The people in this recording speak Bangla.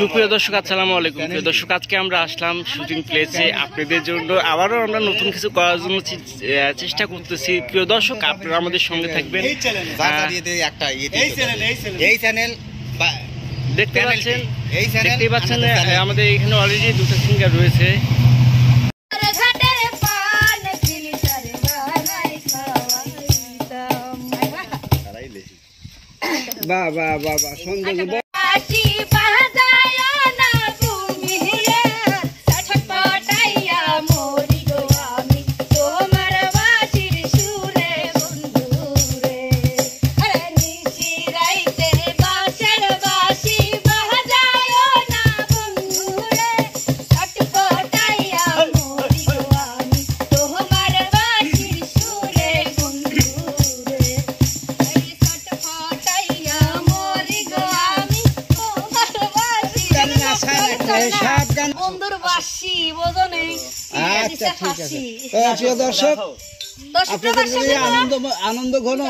সুপ্রিয় দর্শক আসসালামু আলাইকুম। প্রিয় দর্শক, আজকে আমরা আসলাম শুটিং প্লেসে আপনাদের জন্য। আবারও আমরা নতুন কিছু করার জন্য চেষ্টা করতেছি। প্রিয় দর্শক, আপনারা আমাদের সঙ্গে থাকবেন। দেখতেই পাচ্ছেন আমাদের এখানে অলরেডি দুটো সিঙ্গার রয়েছে। বাহ বাহ বাহ বাহ, সুন্দর। আচ্ছা, ঠিক আছে। প্রিয় দর্শক, আনন্দ ঘন